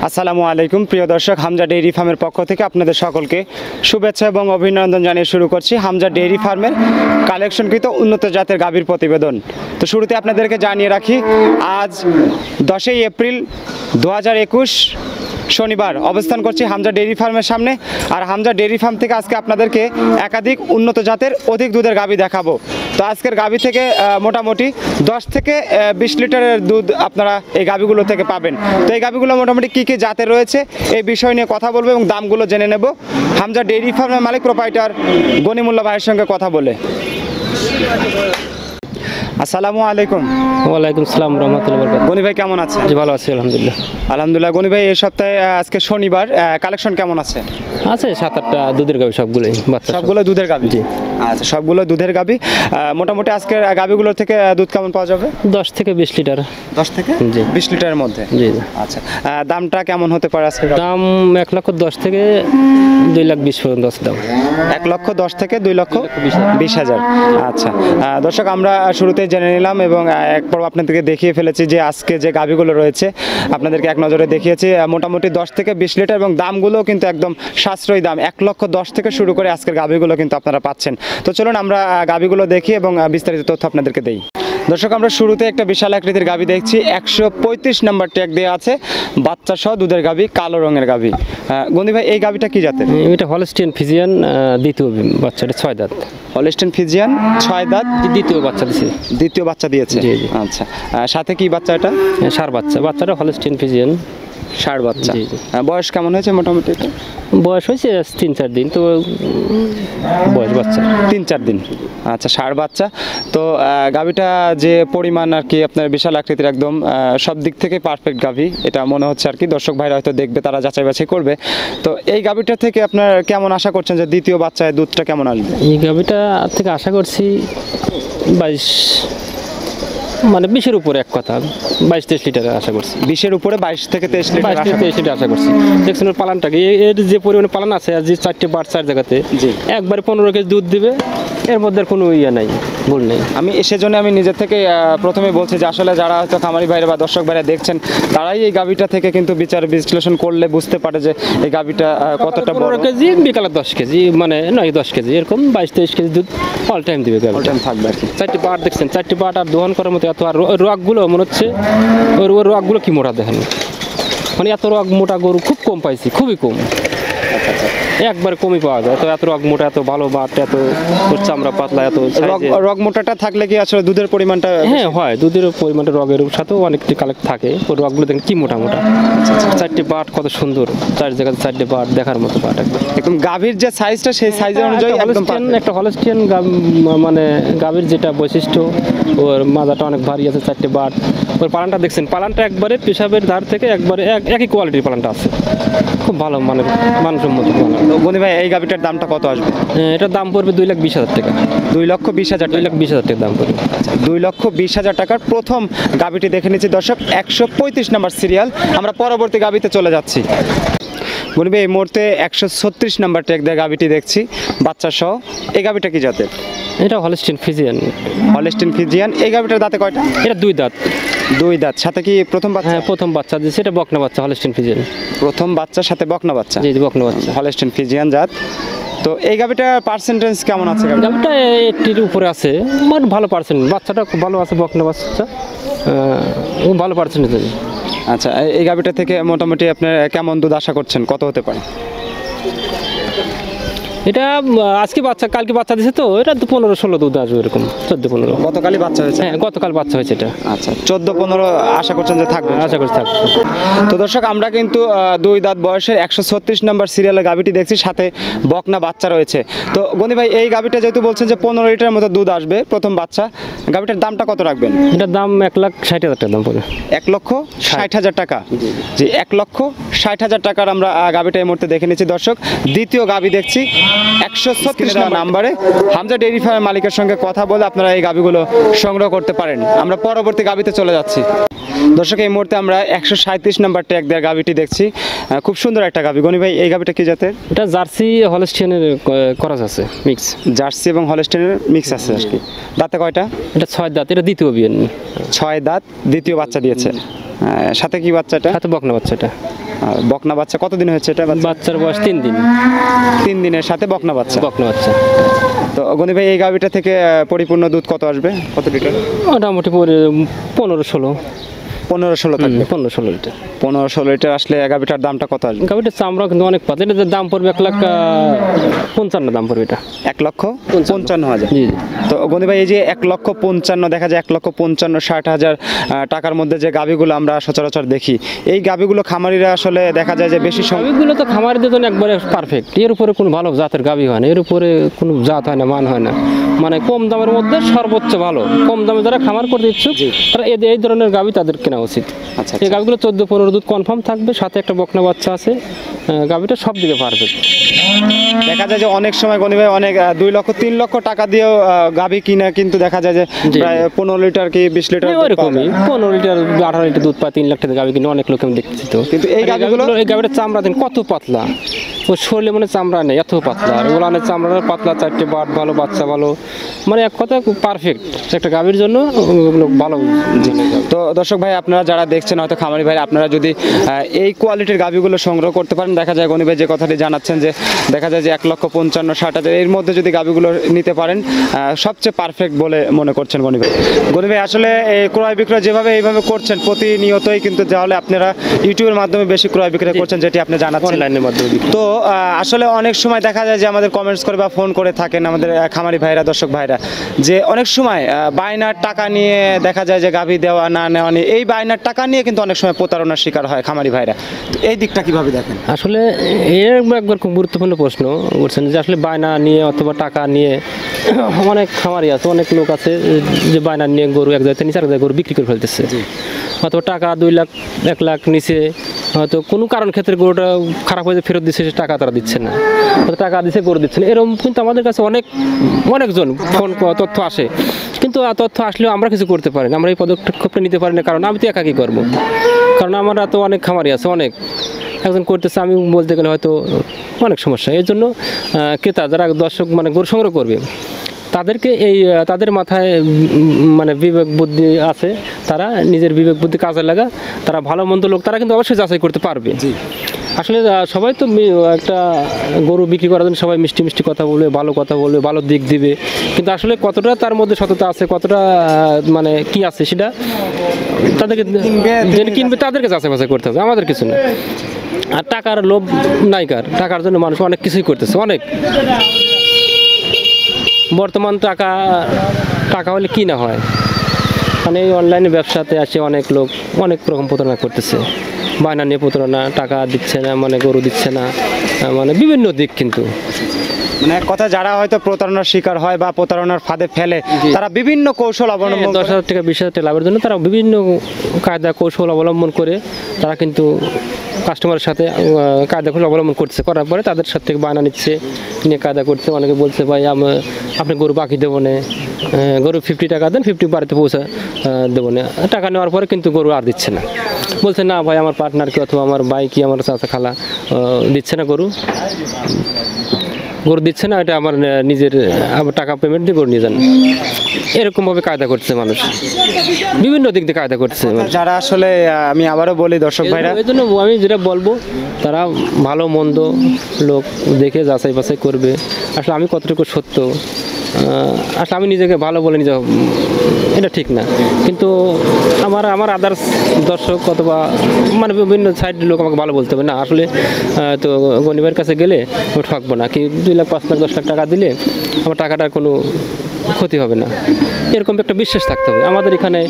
আসসালামু আলাইকুম প্রিয় দর্শক, হামজা ডেইরি ফার্মের পক্ষ থেকে আপনাদের সকলকে শুভেচ্ছা এবং অভিনন্দন জানিয়ে শুরু করছি হামজা ডেইরি ফার্মের কালেকশনকৃত উন্নত জাতের গাভীর প্রতিবেদন। তো শুরুতে আপনাদেরকে জানিয়ে রাখি, আজ 10ই এপ্রিল 2021 শনিবার অবস্থান করছি হামজা ডেইরি ফার্মের সামনে। আর হামজা ডেইরি ফার্ম থেকে আজকে আপনাদেরকে একাধিক উন্নত জাতের অধিক দুধের গাভী দেখাবো। তো আজকের গাভী থেকে মোটামুটি 10 থেকে 20 লিটারের দুধ আপনারা এই গাভীগুলো থেকে পাবেন। তো এই গাভীগুলো মোটামুটি কী কী জাতের রয়েছে এই বিষয় নিয়ে কথা বলবো এবং দামগুলো জেনে নেব হামজা ডেইরি ফার্মের মালিক প্রোপ্রাইটার গনি মোল্লা ভাইয়ের সঙ্গে কথা বলে। আসসালামু আলাইকুম। ওয়ালাইকুম আসসালাম রাহমাতুল্লাহি ওয়া বারাকাতুহু। গনি ভাই কেমন আছেন? জি ভালো আছি আলহামদুলিল্লাহ। আলহামদুলিল্লাহ। গনি ভাই এই সপ্তাহে আজকে শনিবার, কালেকশন কেমন আছে? আছে 7-8টা দুধের গাভী, সবগুলোই বাচ্চা, সবগুলো দুধের গাভী। জি আচ্ছা, সবগুলো দুধের গাভী। মোটামুটি আজকের গাভীগুলোর থেকে দুধ কেমন পাওয়া যাবে? 10 থেকে 20 লিটার। 10 থেকে জি 20 লিটারের মধ্যে। জি জি। আচ্ছা, দামটা কেমন হতে পারে আজকে? দাম 1,10,000 থেকে 2,20,000 পর্যন্ত আছে দাম। 1,10,000 থেকে 2,20,000। আচ্ছা দর্শক, আমরা শুরুতে জেনে নিলাম এবং এক পর্ব আপনাদেরকে দেখিয়ে ফেলেছি যে আজকে যে গাভীগুলো রয়েছে আপনাদেরকে এক নজরে দেখিয়েছি। মোটামুটি 10 থেকে 20 লিটার এবং দামগুলো কিন্তু একদম সাশ্রয়ী দাম। 1,10,000 থেকে শুরু করে আজকের গাভীগুলো কিন্তু আপনারা পাচ্ছেন। তো চলুন আমরা গাভীগুলো দেখি এবং বিস্তারিত তথ্য আপনাদেরকে দেই। দর্শক, আমরা শুরুতে একটা বিশাল আকৃতির গাভী দেখছি, 135 নাম্বার ট্যাগ দেওয়া আছে, বাচ্চা সহ দুধের গাভী, কালো রঙের গাভী। গনি ভাই এই গাভীটা কি জাতের? এটা হলস্টিয়ান ফিজিয়ান, দ্বিতীয় বাচ্চাটা 6 দাঁত। হলস্টিয়ান ফিজিয়ান 6 দাঁত, দ্বিতীয় বাচ্চা দিয়েছে। দ্বিতীয় বাচ্চা দিয়েছে। জি জি। আচ্ছা, সাথে কি বাচ্চা? এটা ষাঁড় বাচ্চা। বাচ্চাটা হলস্টিয়ান ফিজিয়ান, ষাঁড় বাচ্চা। জি জি। বয়স কেমন হয়েছে মোটামুটি? এটা বয়স হয়েছে 3-4 দিন, তো বয়স বাচ্চা 3-4 দিন। আচ্ছা, ষাঁড় বাচ্চা। তো গাভীটা যে পরিমাণ আর কি আপনার বিশাল আকৃতির, একদম সব দিক থেকে পারফেক্ট গাভী এটা মনে হচ্ছে আর কি। দর্শক ভাইরা হয়তো দেখবে, তারা যাচাই বাছাই করবে। তো এই গাভীটা থেকে আপনার কেমন আশা করছেন যে দ্বিতীয় বাচ্চায় দুধটা কেমন আসবে? এই গাভীটা থেকে আশা করছি 22, মানে 20-এর উপরে, এক কথা 22-23 লিটার আশা করছি। 20-এর উপরে 22 থেকে 23 লিটার 22-23 লিটার আশা করছি। দেখছেন ওর পালানটাকে, এর যে পরিমাণে পালান আছে, আর যে 4টে বাট 4 জায়গাতে, জি একবারে 15 কেজি দুধ দিবে, এর মধ্যে কোনো ইয়ে নাই, ভুল নেই। আমি সেজন্য আমি নিজের থেকে প্রথমে বলছি যে আসলে যারা হয়তো খামারি ভাইরা বা দর্শক ভাইরা দেখছেন, তারাই এই গাভীটা থেকে কিন্তু বিচার বিশ্লেষণ করলে বুঝতে পারে যে এই গাভীটা কতটা বড়। 15 কেজি, বিকালে 10 কেজি, মানে 9-10 কেজি, এরকম 22-23 কেজি দুধ অল টাইম দিবে গাভীটা। অল টাইম থাকবে আর কি। 4টে বাট দেখছেন, 4টে বাট আর দোহন করার মতো এত। আর রগগুলো মনে হচ্ছে ওর রগগুলো কি মোটা দেখেন, মানে এত রগ মোটা গরু খুব কম পাইছি, খুবই কম, একবারে কমই পাওয়া যায়। তো এত রগ মোটা, এত ভালো বাট, এত চামড়া পাতলা, এত রগ মোটাটা থাকলে কি আসলে দুধের পরিমাণটা? হ্যাঁ হয়, দুধের পরিমাণটা রগের সাথেও অনেকটি কালেক্ট থাকে। ওই রগগুলো দেখেন কি মোটা মোটা। 4টে বাট কত সুন্দর, 4 জায়গায় 4টে বাট, দেখার মতো বাট একদম। গাভীর যে সাইজটা সেই সাইজের অনুযায়ী একদম একটা হলস্টিয়ান, মানে গাভীর যেটা বৈশিষ্ট্য, ওর মাজাটা অনেক ভারী আছে, 4টে বাট। ওর পালানটা দেখছেন, পালানটা একবারে পেশাবের ধার থেকে একবারে একই কোয়ালিটির পালানটা আছে, খুব ভালো, মানে মানসম্মত পালান। গনি ভাই এই গাভীটার দামটা কত আসবে? এটার দাম পড়বে 2,20,000 টাকা। 2,20,000। 2,20,000 টাকা দাম পড়বে। 2,20,000 টাকার প্রথম গাভীটি দেখে নিচ্ছি দর্শক, 135 নাম্বার সিরিয়াল। আমরা পরবর্তী গাভীতে চলে যাচ্ছি। গনি ভাই এই মুহূর্তে 136 নাম্বার ট্যাগ দেওয়া গাভীটি দেখছি, বাচ্চা সহ। এই গাভীটা কি জাতের? এটা হলস্টিয়ান ফিজিয়ান। Holstein Friesian. এই গাভীটার দাঁতে কয়টা? এটা 2 দাঁত। 2 দাঁত। সাথে কি প্রথম বাচ্চা? হ্যাঁ প্রথম বাচ্চা দিয়েছে, এটা বকনা বাচ্চা, হলস্টিয়ান ফিজিয়ান। প্রথম বাচ্চার সাথে বকনা বাচ্চা। জি বকনা বাচ্চা, হলস্টিয়ান ফিজিয়ান জাত। তো এই গাভীটার পার্সেন্টেজ কেমন আছে? গাভীটা 80-র উপরে আছে, মানে ভালো পার্সেন্ট। বাচ্চাটা খুব ভালো আছে, বকনা বাচ্চা, ভালো পার্সেন্টেজ আছে। আচ্ছা, এই গাভীটা থেকে মোটামুটি আপনার কেমন দুধ আশা করছেন, কত হতে পারে? এটা আজকে বাচ্চা, কালকে বাচ্চা দিয়েছে, তো এটা তো 15-16 দুধ আসবে, এরকম 14-15। গতকালই বাচ্চা হয়েছে? হ্যাঁ গতকাল বাচ্চা হয়েছে এটা। আচ্ছা, 14-15 আশা করছেন যে থাকবে? আশা করছি থাকবে। তো দর্শক, আমরা কিন্তু 2 দাঁত বয়সের 136 নাম্বার সিরিয়ালের গাভীটি দেখছি, সাথে বকনা বাচ্চা রয়েছে। তো গনি ভাই এই গাভীটা যেহেতু বলছেন যে 15 লিটার মতো দুধ আসবে প্রথম বাচ্চা, গাভীটার দামটা কত রাখবেন? এটার দাম 1,60,000 টাকা দাম পড়বে। 1,60,000 টাকা। জি, 1,60,000 টাকার আমরা গাভীটা এই মুহূর্তে দেখে নিচ্ছি দর্শক। দ্বিতীয় গাভী দেখছি 136 নাম্বারে। হামজা ডেইরি ফার্মের মালিকের সঙ্গে কথা বলে আপনারা এই গাভীগুলো সংগ্রহ করতে পারেন। আমরা পরবর্তী গাভীতে চলে যাচ্ছি। দর্শক, এই মুহূর্তে আমরা 137 নাম্বার ট্যাগ দেওয়া গাভীটি দেখছি, খুব সুন্দর একটা গাভী। গনি ভাই এই গাভীটা কি জাতের? এটা জার্সি হলস্টিয়ানের ক্রস আছে, মিক্স। জার্সি এবং হলস্টিয়ানের মিক্স আছে আর কি। দাঁতে কয়টা? এটা 6 দাঁত, এটা দ্বিতীয় বিয়ান। 6 দাঁত, দ্বিতীয় বাচ্চা দিয়েছে। সাথে কি বাচ্চাটা? সাথে বকনা বাচ্চাটা। বকনা বাচ্চা কতদিন হয়েছে এটা? বাচ্চার বয়স 3 দিন। 3 দিনের সাথে বকনা বাচ্চা। বকনা বাচ্চা। তো গনি ভাই এই গাভীটা থেকে পরিপূর্ণ দুধ কত আসবে, কত লিটার? মোটামুটি 15-16। 15-16 থাকবে। 15-16 লিটার। 15-16 লিটার আসলে গাভীটার দামটা কত আসবে? গাভীটার চামড়া কিন্তু অনেক পাতলা, এটার দাম পড়বে 1,55,000 দাম পড়বে এটা। 1,55,000। জি জি। তো গনি ভাই এই যে 1,55,000 দেখা যায়, 1,55,000-60,000 টাকার মধ্যে যে গাভীগুলো আমরা সচরাচর দেখি, এই গাভীগুলো খামারিরা আসলে দেখা যায় যে বেশি গাভীগুলো তো খামারিদের জন্য একবারে পারফেক্ট। এর উপরে কোনো ভালো জাতের গাভী হয় না, এর উপরে কোনো জাত হয় না, মান হয় না। মানে কম দামের মধ্যে সর্বোচ্চ ভালো, কম দামে যারা খামার করতে ইচ্ছুক তারা এই ধরনের গাভী তাদের কেনা উচিত। আচ্ছা, এই গাভীগুলো 14-15 দুধ কনফার্ম থাকবে, সাথে একটা বকনা বাচ্চা আছে। গাভীটা সব দিকে পারফেক্ট। দেখা যায় যে অনেক সময় গনি ভাই অনেক 2 লক্ষ 3 লক্ষ টাকা দিয়েও গাভী কিনা কিন্তু দেখা যায় যে প্রায় 15 লিটার কি 20 লিটার ওইরকমই 15 লিটার 18 লিটার দুধ পায়, 3 লাখ টাকা গাভী কিনে অনেক লোক আমি দেখছি। তো কিন্তু এই গাভীটার চামড়া দেন কত পাতলা, ও শরীরে মানে চামড়া নেই, এত পাতলা। আর ওলানের চামড়াটা পাতলা, 4টে বাট ভালো, বাচ্চা ভালো, মানে এক কথা পারফেক্ট একটা গাভীর জন্য ওগুলো ভালো। তো দর্শক ভাই আপনারা যারা দেখছেন হয়তো খামারি ভাই, আপনারা যদি এই কোয়ালিটির গাভীগুলো সংগ্রহ করতে পারেন, দেখা যায় গনি ভাই যে কথাটি জানাচ্ছেন যে দেখা যায় যে 1,55,000-60,000 এর মধ্যে যদি গাভীগুলো নিতে পারেন সবচেয়ে পারফেক্ট বলে মনে করছেন গনি ভাই। গনি ভাই আসলে এই ক্রয় বিক্রয় যেভাবে এইভাবে করছেন প্রতিনিয়তই কিন্তু তাহলে আপনারা ইউটিউবের মাধ্যমে বেশি ক্রয় বিক্রয় করছেন, যেটি আপনি জানাচ্ছেন অনলাইনের মাধ্যমে। তো আসলে অনেক সময় দেখা যায় যে আমাদের কমেন্টস করে বা ফোন করে থাকেন আমাদের খামারি ভাইরা, দর্শক ভাইরা, যে অনেক সময় বায়নার টাকা নিয়ে দেখা যায় যে গাভী দেওয়া না নেওয়া নিয়ে, এই বায়নার টাকা নিয়ে কিন্তু অনেক সময় প্রতারণার শিকার হয় খামারি ভাইরা। তো এই দিকটা কিভাবে দেখেন? আসলে এর একবার খুব গুরুত্বপূর্ণ প্রশ্ন করছেন যে আসলে বায়না নিয়ে অথবা টাকা নিয়ে অনেক খামারি আছে, অনেক লোক আছে যে বায়না নিয়ে গরু এক জায়গায় নিচে আর জায়গায় গরু বিক্রি করে ফেলতেছে, অথবা টাকা 2 লাখ 1 লাখ নিচে, হয়তো কোনো কারণ ক্ষেত্রে গরুটা খারাপ হয়ে ফেরত দিচ্ছে, সে টাকা তারা দিচ্ছে না, হয়তো টাকা দিচ্ছে গরু দিচ্ছে না। এরকম কিন্তু আমাদের কাছে অনেকজন ফোন তথ্য আসে, কিন্তু তথ্য আসলেও আমরা কিছু করতে পারি না, আমরা এই পদক্ষেপটা নিতে পারি না। কারণ আমি তো একা কি করবো, কারণ আমরা তো অনেক খামারি আছে, অনেক একজন করতেছে, আমি বলতে গেলে হয়তো অনেক সমস্যা। এই জন্য ক্রেতা যারা দর্শক মানে গরু সংগ্রহ করবে তাদেরকে তাদের মাথায় মানে বিবেক বুদ্ধি আছে, তারা নিজের বিবেক বুদ্ধি কাজে লাগা, তারা ভালো মন্দ লোক তারা কিন্তু অবশ্যই যাচাই করতে পারবে। আসলে সবাই তো একটা গরু বিক্রি করার জন্য সবাই মিষ্টি মিষ্টি কথা বলবে, ভালো কথা বলবে, ভালো দিক দিবে, কিন্তু আসলে কতটা তার মধ্যে সততা আছে, কতটা মানে কি আছে সেটা তাদেরকে কিনবে তাদেরকে যাচাই বাছাই করতে হবে, আমাদের কিছু না। আর টাকার লোভ নাইকার, টাকার জন্য মানুষ অনেক কিছুই করতেছে, অনেক বর্তমান টাকা হলে কি না হয়, মানে এই অনলাইনে ব্যবসাতে আসে অনেক লোক অনেক রকম প্রতারণা করতেছে, বায়না নিয়ে প্রতারণা, টাকা দিচ্ছে না, মানে গরু দিচ্ছে না, মানে বিভিন্ন দিক। কিন্তু মানে এক কথা যারা হয়তো প্রতারণার শিকার হয় বা প্রতারণার ফাঁদে ফেলে, তারা বিভিন্ন কৌশল অবলম্বন 10,000 টাকা 20,000 টাকা লাভের জন্য তারা বিভিন্ন কায়দা কৌশল অবলম্বন করে তারা কিন্তু কাস্টমারের সাথে কায়দা কৌশল অবলম্বন করছে, করার পরে তাদের সাথে থেকে বায়না নিচ্ছে, নিয়ে কায়দা করছে। অনেকে বলছে ভাই আপনি গরু বাকি দেবো না, গরু 50 টাকা দেন, 50 বাড়িতে পৌঁছা দেবো না। টাকা নেওয়ার পরে কিন্তু গরু আর দিচ্ছে না, বলছে না ভাই আমার পার্টনারকে অথবা আমার ভাই কি আমার চাচা খালা দিচ্ছে না, গরু দিচ্ছে না, এটা আমার নিজের আবার টাকা পেমেন্ট দিয়ে গরু নিয়ে যান। এরকমভাবে কায়দা করছে মানুষ, বিভিন্ন দিক দিয়ে কায়দা করছে যারা আসলে। আমি আবারও বলি দর্শক ভাইরা, এই জন্য আমি যেটা বলবো তারা ভালো মন্দ লোক দেখে যাচাই বাছাই করবে। আসলে আমি কতটুকু সত্য, আসলে আমি নিজেকে ভালো বলে নিজে এটা ঠিক না, কিন্তু আমার আদার্স দর্শক অথবা মানে বিভিন্ন সাইডের লোক আমাকে ভালো বলতে হবে না। আসলে তো গনিবের কাছে গেলে আমি ঠকবো না, কি 2 লাখ 5 লাখ 10 লাখ টাকা দিলে আমার টাকাটার কোনো ক্ষতি হবে না, এরকম একটা বিশ্বাস থাকতে হবে। আমাদের এখানে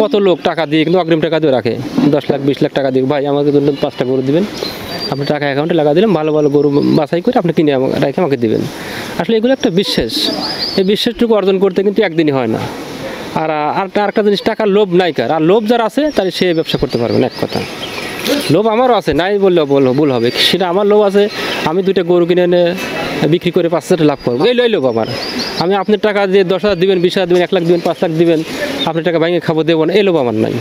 কত লোক টাকা দিয়ে কিন্তু অগ্রিম টাকা দিয়ে রাখে, 10 লাখ 20 লাখ টাকা দিয়ে, ভাই আমাকে 5টা গরু দিবেন, আপনি টাকা অ্যাকাউন্টে লাগা দিলাম, ভালো ভালো গরু বাছাই করে আপনি কিনে রেখে আমাকে দিবেন। আসলে এগুলো একটা বিশ্বাস, এই বিশ্বাসটুকু অর্জন করতে কিন্তু একদিনই হয় না। আর আরেকটা জিনিস, টাকার লোভ নাইকার, আর লোভ যারা আছে তাহলে সে ব্যবসা করতে পারবে না। এক কথা লোভ আমারও আছে, নাই বললে ভুল হবে, সেটা আমার লোভ আছে। আমি 2টা গরু কিনে এনে বিক্রি করে 5,000 লাভ করবো, এই লোভ আমার। আমি আপনার টাকা দিয়ে 10,000 দিবেন, 20,000 দিবেন, 1 লাখ দিবেন, 5 লাখ দিবেন, আপনার টাকা ভেঙে খাবো দেবো না, এই লোভ আমার নাই।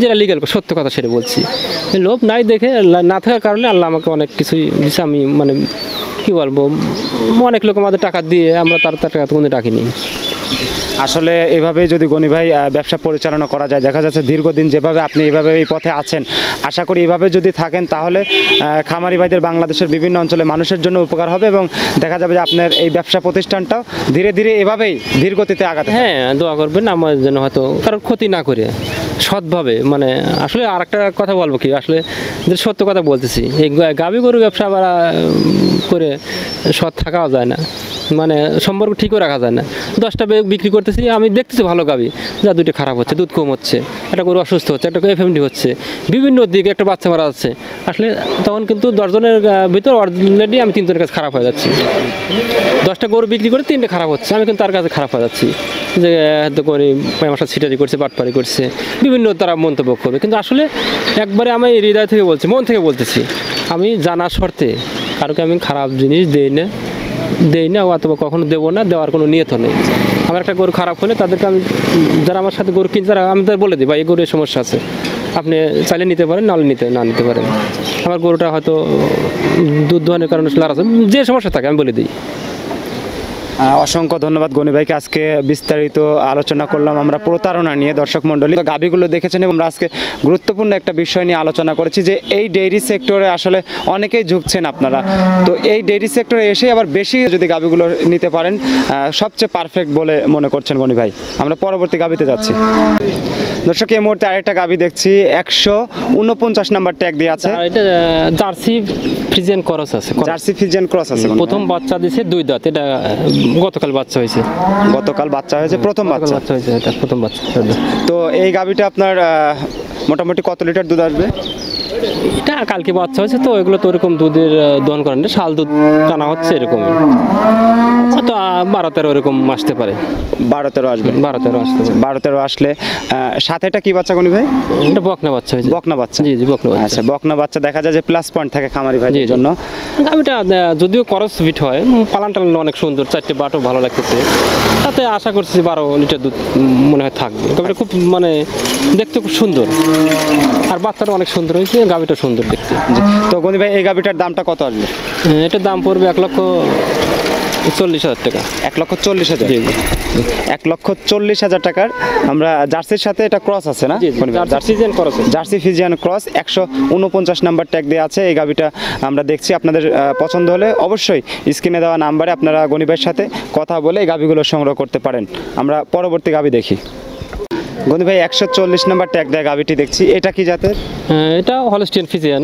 যেটা লিগ্যাল সত্য কথা সেটা বলছি, এই লোভ নাই দেখে না থাকার কারণে আল্লাহ আমাকে অনেক কিছুই দিচ্ছে। আমি মানে কি বলবো, অনেক লোক আমাদের টাকা দিয়ে আমরা তার টাকা কোনো রাখিনি, আসলে এভাবেই যদি গনি ভাই ব্যবসা পরিচালনা করা যায়, দেখা যাচ্ছে দীর্ঘদিন যেভাবে আপনি এইভাবে এই পথে আছেন, আশা করি এইভাবে যদি থাকেন তাহলে খামারি ভাইদের বাংলাদেশের বিভিন্ন অঞ্চলে মানুষের জন্য উপকার হবে এবং দেখা যাবে যে আপনার এই ব্যবসা প্রতিষ্ঠানটাও ধীরে ধীরে এভাবেই ধীর গতিতে আগাতে থাকবে। হ্যাঁ, দোয়া করবেন আমার জন্য, হয়তো কারোর ক্ষতি না করে সৎভাবে। মানে আসলে আর একটা কথা বলবো কি, আসলে যে সত্য কথা বলতেছি, এই গাভী গরু ব্যবসা আবার করে সৎ থাকাও যায় না, মানে সম্পর্ক ঠিকও রাখা যায় না। 10টা বিক্রি করতেছি, আমি দেখতেছি ভালো গাভী, যা 2টা খারাপ হচ্ছে, দুধ কম হচ্ছে, একটা গরু অসুস্থ হচ্ছে, একটা এফএমডি হচ্ছে, বিভিন্ন দিকে একটা বাচ্চা মারা যাচ্ছে। আসলে তখন কিন্তু 10 জনের ভিতর অলরেডি আমি 3 জনের কাছে খারাপ হয়ে যাচ্ছি। 10টা গরু বিক্রি করে 3টে খারাপ হচ্ছে, আমি কিন্তু তার কাছে খারাপ হয়ে যাচ্ছি, যে এত করে আমার সাথে ছিটারি করছে, বাটপারি করছে, বিভিন্ন তারা মন্তব্য করবে। কিন্তু আসলে একবারে আমি হৃদয় থেকে বলছি, মন থেকে বলতেছি, আমি জানা শর্তে কারোকে আমি খারাপ জিনিস দেই না অথবা কখনো দেবো না, দেওয়ার কোনো নিয়ত নেই। আমার একটা গরু খারাপ হলে তাদেরকে আমি, যারা আমার সাথে গরু কিনছে, আমি তাদের বলে দিই, ভাই এই গরুর সমস্যা আছে, আপনি চাইলে নিতে পারেন, নাহলে না নিতে পারেন। আমার গরুটা হয়তো দুধ দোয়ানোর কারণে লার আছে, যে সমস্যা থাকে আমি বলে দিই। অসংখ্য ধন্যবাদ গনি ভাইকে। আজকে বিস্তারিত আলোচনা করলাম আমরা প্রতারণা নিয়ে। দর্শক মণ্ডলী, গাভীগুলো দেখেছেন এবং আমরা আজকে গুরুত্বপূর্ণ একটা বিষয় নিয়ে আলোচনা করেছি যে এই ডেইরি সেক্টরে আসলে অনেকেই ঝুঁকছেন আপনারা। তো এই ডেইরি সেক্টরে এসে আবার বেশি যদি গাভীগুলো নিতে পারেন সবচেয়ে পারফেক্ট বলে মনে করছেন গনি ভাই। আমরা পরবর্তী গাভীতে যাচ্ছি। দর্শক, এই মুহূর্তে আরেকটা গাভী দেখছি, 149 নাম্বার ট্যাগ দিয়ে আছে। এটা জার্সি ফ্রিজিয়ান ক্রস আছে, জার্সি ফ্রিজিয়ান ক্রস আছে। প্রথম বাচ্চা দিয়েছে 2 দাঁত, এটা গতকাল বাচ্চা হয়েছে। গতকাল বাচ্চা হয়েছে, প্রথম বাচ্চা হয়েছে, এটা প্রথম বাচ্চা। তো এই গাভীটা আপনার মোটামুটি কত লিটার দুধ আসবে? এটা কালকে বাচ্চা হয়েছে, তো এগুলো তো ওরকম দুধের দহন করেন না, শাল দুধ টানা হচ্ছে এরকম, তো 12-13 এরকম আসতে পারে। 12-13 আসবে। 12-13 আসতে পারে। 12-13 আসলে সাথে এটা কি বাচ্চা গনি ভাই? এটা বকনা বাচ্চা হয়েছে। বকনা বাচ্চা? জি, বকনা বাচ্চা। আচ্ছা, বকনা বাচ্চা দেখা যায় যে প্লাস পয়েন্ট থাকে খামারি ভাইদের জন্য। গাভীটা যদিও করস বিট হয়, পালান টালান অনেক সুন্দর, 4টে বাটও ভালো লাগতেছে, তাতে আশা করছি 12 লিটার দুধ মনে হয় থাকবে। গাভীটা খুব মানে দেখতে খুব সুন্দর, আর বাচ্চাটা অনেক সুন্দর হয়েছে, গাভীটা সুন্দর দেখতে। তো গনি ভাই, এই গাভীটার দামটা কত আসবে? এটার দাম পড়বে 1,40,000 টাকা। 1,40,000? জি জি, 1,40,000 টাকার। আমরা জার্সির সাথে এটা ক্রস আছে না? Jersey Friesian cross, 149 number tag দেওয়া আছে। এই গাভীটা আমরা দেখছি, আপনাদের পছন্দ হলে অবশ্যই স্ক্রিনে দেওয়া নাম্বারে আপনারা গনি ভাইয়ের সাথে কথা বলে এই গাভীগুলো সংগ্রহ করতে পারেন। আমরা পরবর্তী গাভী দেখি। গনি ভাই, 140 নাম্বার ট্যাগ দেওয়া গাভীটি দেখছি, এটা কি জাতের? এটা হলস্টিয়ান ফিজিয়ান,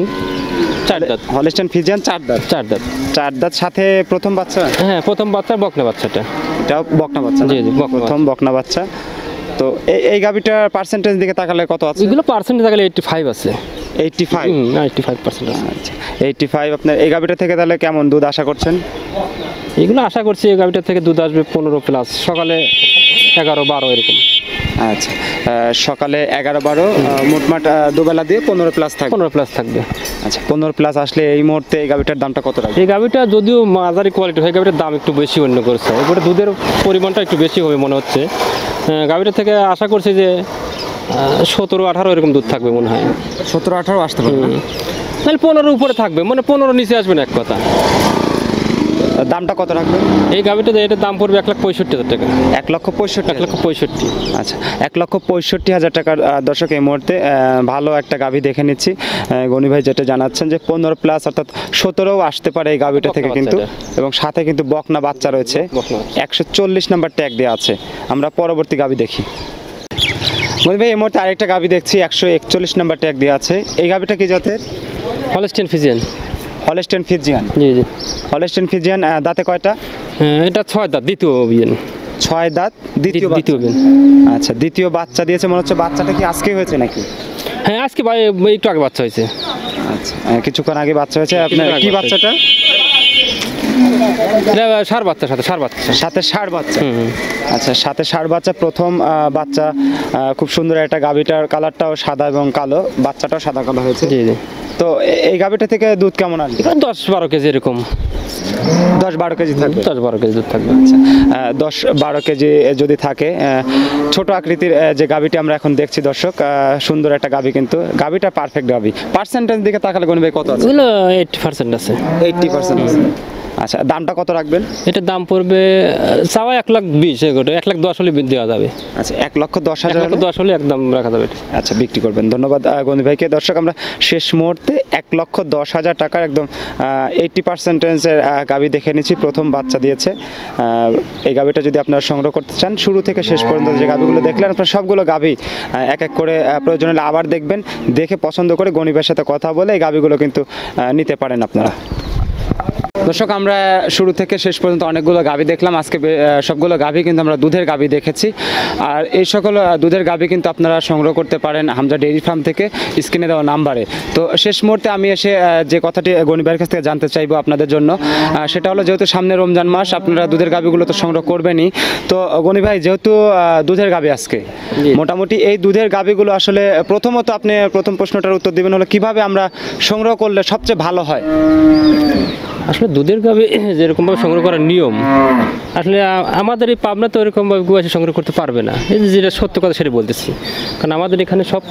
4 দাঁত। হলস্টিয়ান ফিজিয়ান 4 দাঁত? 4 দাঁত। 4 দাঁত সাথে প্রথম বাচ্চা? হ্যাঁ, প্রথম বাচ্চা, বকনা বাচ্চাটা। এটাও বকনা বাচ্চা? জি জি, প্রথম বকনা বাচ্চা। তো এই গাভীটার পার্সেন্টেজ দিকে তাকালে কত আছে? এগুলো পার্সেন্টেজ তাকালে 85 আছে। 85? 85% আছে। আচ্ছা, 85। আপনার এই গাভীটা থেকে তাহলে কেমন দুধ আশা করছেন? এগুলো আশা করছি এই গাভীটা থেকে দুধ আসবে 15 প্লাস, সকালে 11-12 এরকম। আচ্ছা, সকালে 11-12, মোটমাট দুবেলা দিয়ে 15 প্লাস থাকবে? 15 প্লাস থাকবে। আচ্ছা, 15 প্লাস আসলে এই মুহূর্তে এই গাভীটার দামটা কত রাখবে? এই গাভীটা যদিও মাঝারি কোয়ালিটি হয়, গাভীটার দাম একটু বেশি অন্য করছে, এবারে দুধের পরিমাণটা একটু বেশি হবে মনে হচ্ছে। গাভীটা থেকে আশা করছি যে 17-18 এরকম দুধ থাকবে মনে হয়। 17-18 আসতে পারে? তাহলে 15 উপরে থাকবে, মানে 15 নিচে আসবে না এক কথা। দামটা কত রাখবে এই গাভীটা? এটার দাম পড়বে 1,65,000 টাকা। 1,65,000? 1,65,000। আচ্ছা, 1,65,000 টাকার। দর্শক, এই মুহূর্তে ভালো একটা গাভী দেখে নিচ্ছি। গনি ভাই যেটা জানাচ্ছেন যে 15 প্লাস অর্থাৎ 17ও আসতে পারে এই গাভীটা থেকে কিন্তু, এবং সাথে কিন্তু বকনা বাচ্চা রয়েছে। 140 নাম্বার ট্যাগ দেওয়া আছে। আমরা পরবর্তী গাভী দেখি। গনি ভাই, এই মুহূর্তে আরেকটা গাভী দেখছি, 141 নাম্বার ট্যাগ দেওয়া আছে। এই গাভীটা কি জাতের? Holstein Friesian. Holstein Friesian? জি জি। হলস্টিয়ান ফিজিয়ান দাঁতে কয়টা? এটা 6 দাঁত, দ্বিতীয় বিয়ান। 6 দাঁত, দ্বিতীয় বিয়ান। আচ্ছা, দ্বিতীয় বাচ্চা দিয়েছে মনে হচ্ছে। বাচ্চাটা কি আজকে হয়েছে নাকি? হ্যাঁ, আজকে ভাই একটু আগে বাচ্চা হয়েছে। আচ্ছা, কিছুক্ষণ আগে বাচ্চা হয়েছে। আপনার কি বাচ্চাটা? এটা ষাঁড় বাচ্চা, সাথে ষাঁড় বাচ্চা। আচ্ছা, সাথে ষাঁড় বাচ্চা, প্রথম বাচ্চা। খুব সুন্দর একটা। গাভীটার কালারটাও সাদা এবং কালো, বাচ্চাটাও সাদা কালো হয়েছে। জি জি। তো এই গাভীটা থেকে দুধ কেমন আসবে? 10-12 কেজি এরকম। 10-12 কেজি থাকবে? 10-12 কেজি দুধ থাকবে। আচ্ছা, 10-12 কেজি যদি থাকে। ছোট আকৃতির যে গাভীটি আমরা এখন দেখছি দর্শক, সুন্দর একটা গাভী, কিন্তু গাভীটা পারফেক্ট গাভী। পার্সেন্টেজ দিকে তাকালে গনি ভাই কত আছে? এগুলো 80% আছে। 80% আছে। আচ্ছা, দামটা কত রাখবেন? এটার দাম পড়বে চাওয়া 1,20,000, এগোটা 1,10,000 হলে দেওয়া যাবে। আচ্ছা, 1,10,000 1,10,000 হলে একদম রাখা যাবে। আচ্ছা, বিক্রি করবেন। ধন্যবাদ গনি ভাইকে। দর্শক, আমরা শেষ মুহূর্তে 1,10,000 টাকার একদম 80% গাভী দেখে নিচ্ছি, প্রথম বাচ্চা দিয়েছে। এই গাভীটা যদি আপনারা সংগ্রহ করতে চান, শুরু থেকে শেষ পর্যন্ত যে গাভীগুলো দেখলেন, আপনারা সবগুলো গাভী এক এক করে প্রয়োজন হলে আবার দেখবেন, দেখে পছন্দ করে গনি ভাইয়ের সাথে কথা বলে এই গাভীগুলো কিন্তু নিতে পারেন আপনারা। দর্শক, আমরা শুরু থেকে শেষ পর্যন্ত অনেকগুলো গাভী দেখলাম। আজকে সবগুলো গাভী কিন্তু আমরা দুধের গাভী দেখেছি। আর এই সকল দুধের গাভী কিন্তু আপনারা সংগ্রহ করতে পারেন হামজা ডেইরি ফার্ম থেকে স্ক্রিনে দেওয়া নাম্বারে। তো শেষ মুহূর্তে আমি এসে যে কথাটি গনি ভাইয়ের কাছ থেকে জানতে চাইবো আপনাদের জন্য, সেটা হলো যেহেতু সামনে রমজান মাস, আপনারা দুধের গাভীগুলো তো সংগ্রহ করবেনই। তো গনি ভাই, যেহেতু দুধের গাভী আজকে মোটামুটি এই দুধের গাভীগুলো আসলে প্রথমত আপনি প্রথম প্রশ্নটার উত্তর দিবেন হলো কিভাবে আমরা সংগ্রহ করলে সবচেয়ে ভালো হয়? আসলে দুধের গাভী যেরকমভাবে সংগ্রহ করার নিয়ম, আসলে আমাদের এই পাবনা তো ওরকমভাবে গোয়াশে সংগ্রহ করতে পারবে না। এই যেটা সত্য কথা সেটা বলতেছি, কারণ আমাদের এখানে সব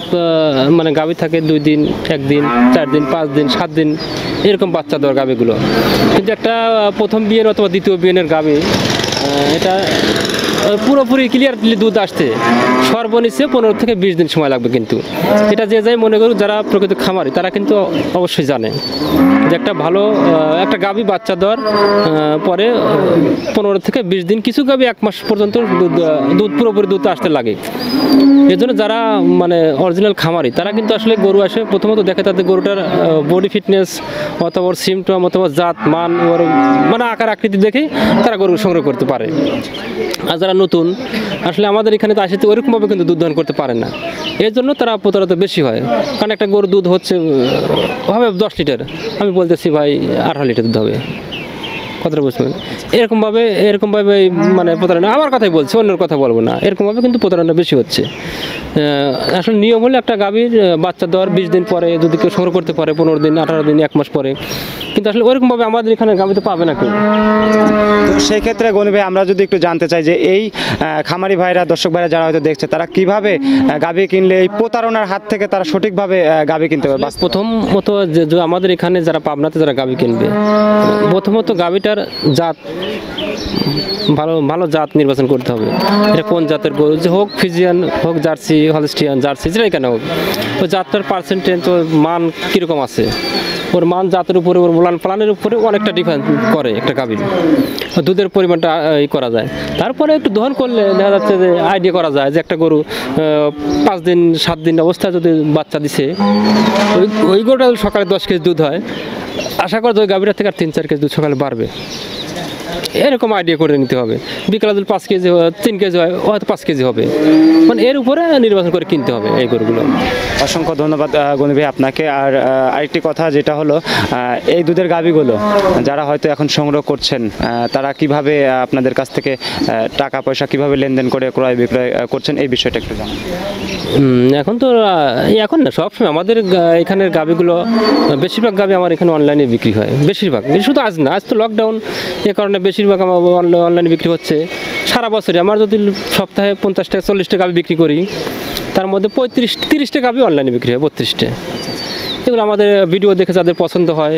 মানে গাভী থাকে 2 দিন, 1 দিন, 4 দিন, 5 দিন, 7 দিন এরকম বাচ্চা দেওয়ার গাভীগুলো। কিন্তু একটা প্রথম বিয়ের অথবা দ্বিতীয় বিয়ের গাভী, এটা পুরোপুরি ক্লিয়ারলি দুধ আসতে সর্বনিচে 15 থেকে 20 দিন সময় লাগবে। কিন্তু এটা যে যাই মনে করুক, যারা প্রকৃত খামারি তারা কিন্তু অবশ্যই জানে যে একটা ভালো একটা গাভী বাচ্চা দেওয়ার পরে 15 থেকে 20 দিন, কিছু গাভী 1 মাস পর্যন্ত দুধ পুরোপুরি দুধ আসতে লাগে। এর জন্য যারা মানে অরিজিনাল খামারি তারা কিন্তু আসলে গরু আসে প্রথমত দেখে তাদের গরুটার বডি ফিটনেস অথবা ওর সিমটম অথবা জাত মান, ওর মানে আকার আকৃতি দেখেই তারা গরু সংগ্রহ করতে পারে। আর যারা নতুন আসলে আমাদের এখানে তো আসে তো ওরকমভাবে কিন্তু দুধ দহন করতে পারে না, এর জন্য তারা প্রতারিত বেশি হয়। কারণ একটা গরু দুধ হচ্ছে হবে 10 লিটার, আমি বলতেছি ভাই 18 লিটার দুধ হবে, কথাটা বুঝবেন। এরকমভাবে মানে প্রতারণা, আমার কথাই বলছি, অন্যের কথা বলবো না, এরকমভাবে কিন্তু প্রতারণা বেশি হচ্ছে। আসলে নিয়ম হলে একটা গাভীর বাচ্চা দেওয়ার 20 দিন পরে যদি কেউ সংগ্রহ করতে পারে, 15 দিন, 18 দিন, 1 মাস পরে, কিন্তু আসলে ওরকমভাবে আমাদের এখানে গাভীতে পাবে না কেউ। তো সেই ক্ষেত্রে গনি ভাই, আমরা যদি একটু জানতে চাই যে এই খামারি ভাইরা, দর্শক ভাইরা যারা হয়তো দেখছে, তারা কিভাবে গাভী কিনলে এই প্রতারণার হাত থেকে তারা সঠিকভাবে গাভী কিনতে পারবে? প্রথমত যে আমাদের এখানে যারা পাবনাতে যারা গাভী কিনবে, প্রথমত গাভীটার জাত ভালো জাত নির্বাচন করতে হবে। এটা কোন জাতের গরু, যে হোক ফিজিয়ান, হোক জার্সি, হলস্টিয়ান, জার্সি, যেটাই কেন হোক, ওই জাতটার পার্সেন্টেজ, ওর মান কীরকম আছে, ওর মান জাতের উপরে, ওর মোলান পালানের উপরে অনেকটা ডিফারেন্স করে একটা গাভীর। দুধের পরিমাণটা করা যায়। তারপরে একটু দহন করলে দেখা যাচ্ছে যে আইডিয়া করা যায় যে একটা গরু 5 দিন 7 দিন অবস্থায় যদি বাচ্চা দিছে, ওই গরুটা সকালে 10 কেজি দুধ হয়, আশা করা যায় ওই গাভীরা থেকে আর 3-4 কেজি দুধ সকালে বাড়বে। এরকম আইডিয়া করে নিতে হবে। বিকালে যদি 5 কেজি হয়, 3 কেজি হয়, হয়তো 5 কেজি হবে, মানে এর উপরে নির্বাচন করে কিনতে হবে এই গরুগুলো। অসংখ্য ধন্যবাদ গনি ভাই আপনাকে। আর আরেকটি কথা যেটা হলো, এই দুধের গাভীগুলো যারা হয়তো এখন সংগ্রহ করছেন, তারা কিভাবে আপনাদের কাছ থেকে টাকা পয়সা কিভাবে লেনদেন করে ক্রয় বিক্রয় করছেন, এই বিষয়টা একটু জানান। এখন না, সবসময় আমাদের এখানের গাভীগুলো, বেশিরভাগ গাভী আমার এখানে অনলাইনে বিক্রি হয়। বেশিরভাগ, শুধু আজ না, আজ তো লকডাউন, এ কারণে বেশিরভাগ আমার অনলাইনে বিক্রি হচ্ছে। সারা বছরে আমার যদি সপ্তাহে 50টা 40টা গাভী বিক্রি করি, তার মধ্যে 35-30টা গাভী অনলাইনে বিক্রি হয়, 32টা। এগুলো আমাদের ভিডিও দেখে যাদের পছন্দ হয়,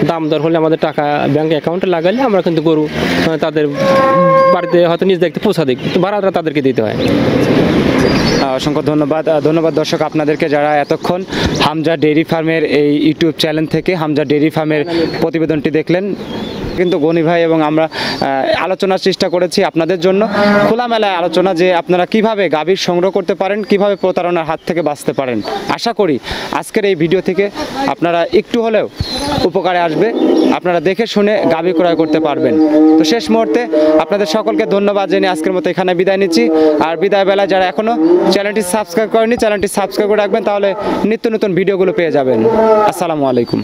দাম দর হলে আমাদের টাকা ব্যাঙ্ক অ্যাকাউন্টে লাগালে আমরা কিন্তু গরু তাদের বাড়িতে হয়তো নিজ দেখতে পৌঁছা দিই, ভাড়াটা তাদেরকে দিতে হয়। অসংখ্য ধন্যবাদ দর্শক আপনাদেরকে, যারা এতক্ষণ হামজা ডেইরি ফার্মের এই ইউটিউব চ্যানেল থেকে হামজা ডেইরি ফার্মের প্রতিবেদনটি দেখলেন। কিন্তু গনি ভাই এবং আমরা আলোচনার চেষ্টা করেছি আপনাদের জন্য, খোলামেলায় আলোচনা, যে আপনারা কিভাবে গাভীর সংগ্রহ করতে পারেন, কিভাবে প্রতারণার হাত থেকে বাঁচতে পারেন। আশা করি আজকের এই ভিডিও থেকে আপনারা একটু হলেও উপকারে আসবে, আপনারা দেখে শুনে গাভী ক্রয় করতে পারবেন। তো শেষ মুহূর্তে আপনাদের সকলকে ধন্যবাদ জানিয়ে আজকের মতো এখানে বিদায় নিচ্ছি। আর বিদায় বেলায় যারা এখনও চ্যানেলটি সাবস্ক্রাইব করেনি, চ্যানেলটি সাবস্ক্রাইব করে রাখবেন, তাহলে নিত্য নতুন ভিডিওগুলো পেয়ে যাবেন। আসসালামু আলাইকুম।